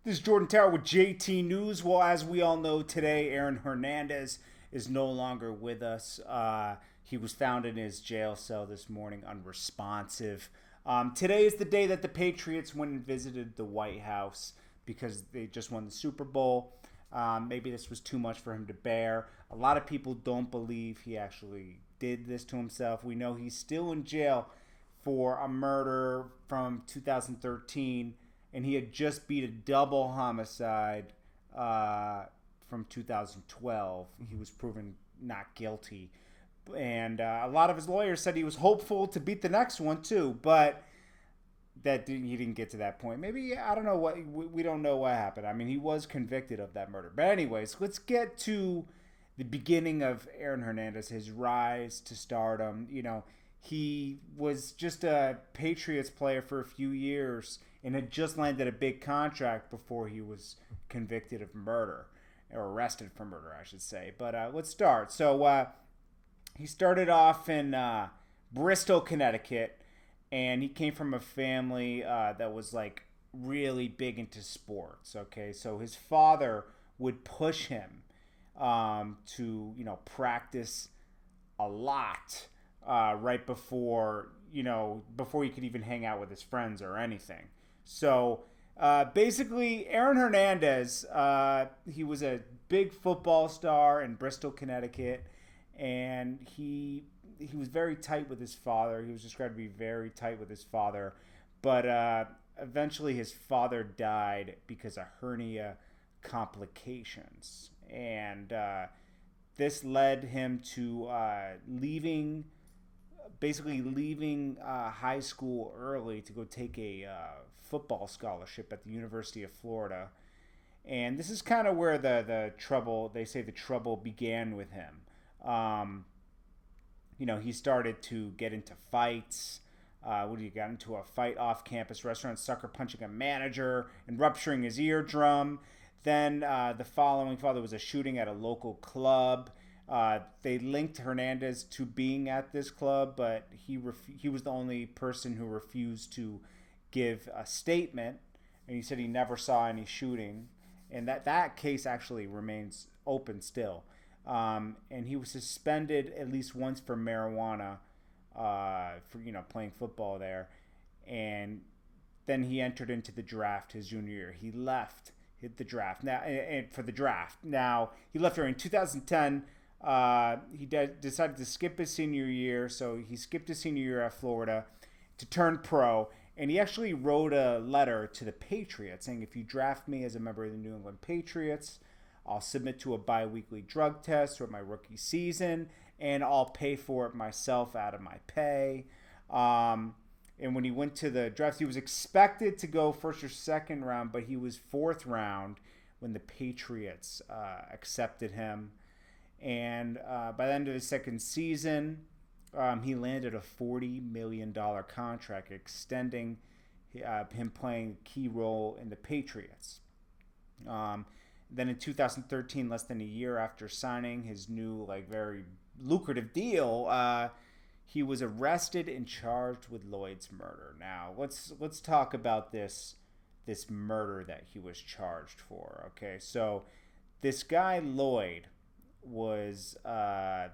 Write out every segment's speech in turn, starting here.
This is Jordan Tower with JT News. Well, as we all know today, Aaron Hernandez is no longer with us. He was found in his jail cell this morning, unresponsive. Today is the day that the Patriots went and visited the White House because they just won the Super Bowl. Maybe this was too much for him to bear. A lot of people don't believe he actually did this to himself. We know he's still in jail for a murder from 2013, and he had just beat a double homicide from 2012. He was proven not guilty. And a lot of his lawyers said he was hopeful to beat the next one too, but he didn't get to that point. Maybe, I don't know what, we don't know what happened. I mean, he was convicted of that murder. But anyways, let's get to the beginning of Aaron Hernandez, his rise to stardom. You know, he was just a Patriots player for a few years and had just landed a big contract before he was convicted of murder, or arrested for murder, I should say. But let's start. So he started off in Bristol, Connecticut, and he came from a family that was like really big into sports. Okay, so his father would push him to, you know, practice a lot right before, you know, before he could even hang out with his friends or anything. So basically, Aaron Hernandez, he was a big football star in Bristol, Connecticut, and he was very tight with his father. He was described to be very tight with his father, but eventually his father died because of hernia complications, and this led him to leaving high school early to go take a football scholarship at the University of Florida. And this is kind of where the trouble, they say the trouble began with him. You know, he started to get into fights. He got into a fight off campus restaurant, sucker punching a manager and rupturing his eardrum. Then the following fall, there was a shooting at a local club. They linked Hernandez to being at this club, but he was the only person who refused to give a statement, and he said he never saw any shooting, and that case actually remains open still. And he was suspended at least once for marijuana, for, you know, playing football there, and then he entered into the draft his junior year. He left hit the draft now, and for the draft. Now he left during 2010. He decided to skip his senior year, so he skipped his senior year at Florida to turn pro. And he actually wrote a letter to the Patriots saying, if you draft me as a member of the New England Patriots, I'll submit to a bi-weekly drug test throughout my rookie season, and I'll pay for it myself out of my pay. And when he went to the draft, he was expected to go first or second round, but he was fourth round when the Patriots accepted him. And by the end of his second season, he landed a $40 million contract, extending him playing a key role in the Patriots. Then in 2013, less than a year after signing his new, like, very lucrative deal, he was arrested and charged with Lloyd's murder. Now, let's talk about this murder that he was charged for. Okay, so this guy Lloyd was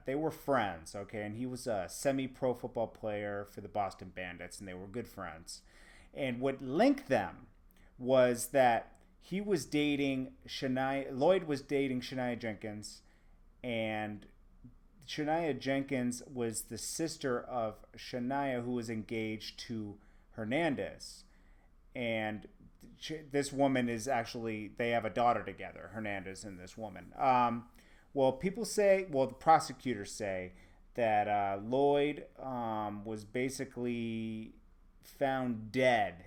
they were friends, okay, and he was a semi-pro football player for the Boston Bandits, and they were good friends. And what linked them was that Lloyd was dating Shaneah Jenkins, and Shaneah Jenkins was the sister of Shaneah, who was engaged to Hernandez. And this woman is actually, they have a daughter together, Hernandez and this woman. The prosecutors say that Lloyd was basically found dead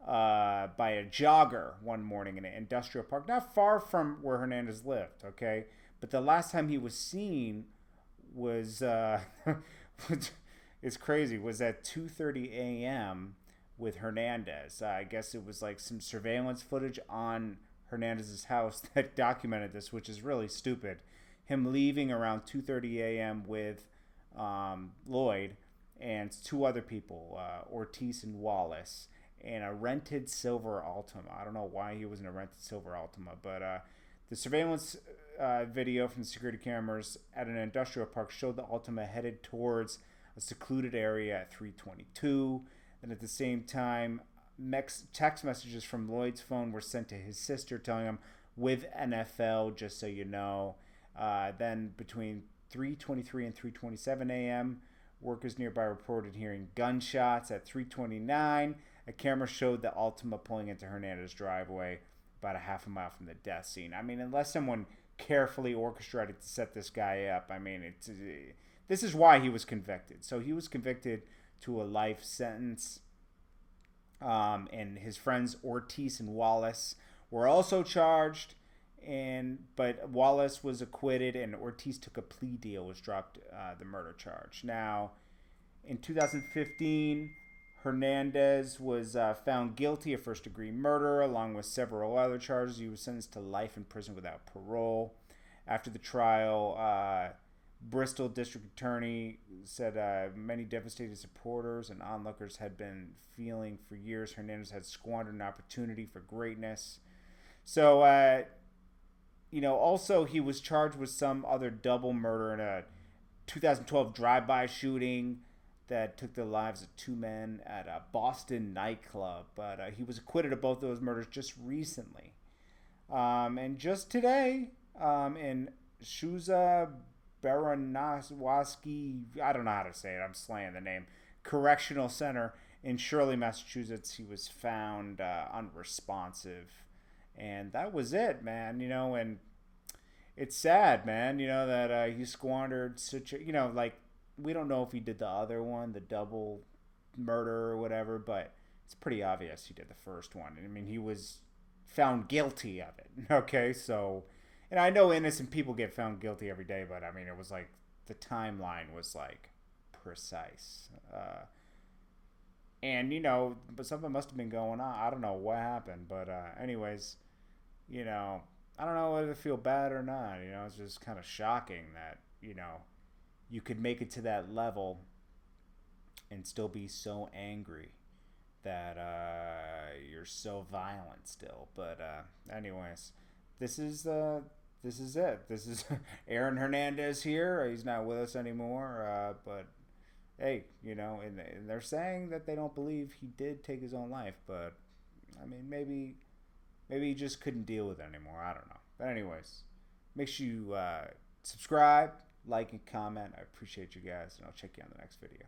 by a jogger one morning in an industrial park, not far from where Hernandez lived, okay? But the last time he was seen was, it's crazy, was at 2:30 a.m. with Hernandez. I guess it was like some surveillance footage on Hernandez's house that documented this, which is really stupid. Him leaving around 2:30 a.m. with Lloyd and two other people, Ortiz and Wallace. in a rented silver Altima. I don't know why he was in a rented silver Altima, but the surveillance video from the security cameras at an industrial park showed the Altima headed towards a secluded area at 3:22. And at the same time, text messages from Lloyd's phone were sent to his sister telling him, with NFL, just so you know. Then between 3:23 and 3:27 a.m., workers nearby reported hearing gunshots. At 3:29, a camera showed the Altima pulling into Hernandez's driveway about a half a mile from the death scene. I mean, unless someone carefully orchestrated to set this guy up, I mean, this is why he was convicted. So he was convicted to a life sentence. And his friends Ortiz and Wallace were also charged, but Wallace was acquitted, and Ortiz took a plea deal, was dropped the murder charge. Now, in 2015, Hernandez was found guilty of first-degree murder, along with several other charges. He was sentenced to life in prison without parole. After the trial, Bristol District Attorney said many devastated supporters and onlookers had been feeling for years Hernandez had squandered an opportunity for greatness. So, also he was charged with some other double murder in a 2012 drive-by shooting that took the lives of two men at a Boston nightclub. But he was acquitted of both those murders just recently. And just today, in Shuza Baranowski, I don't know how to say it, I'm slaying the name, Correctional Center in Shirley, Massachusetts, he was found unresponsive. And that was it, man, and it's sad, man, that he squandered such a, like, we don't know if he did the other one, the double murder or whatever, but it's pretty obvious he did the first one. I mean, he was found guilty of it, okay? So, and I know innocent people get found guilty every day, but I mean, it was like, the timeline was like precise. And, but something must have been going on. I don't know what happened, but anyways, I don't know whether to feel bad or not. It's just kind of shocking that, you could make it to that level and still be so angry that you're so violent still. But anyways, this is it. This is Aaron Hernandez here. He's not with us anymore. But hey, and they're saying that they don't believe he did take his own life. But I mean, maybe he just couldn't deal with it anymore. I don't know. But anyways, make sure you subscribe, like, and comment. I appreciate you guys, and I'll check you on the next video.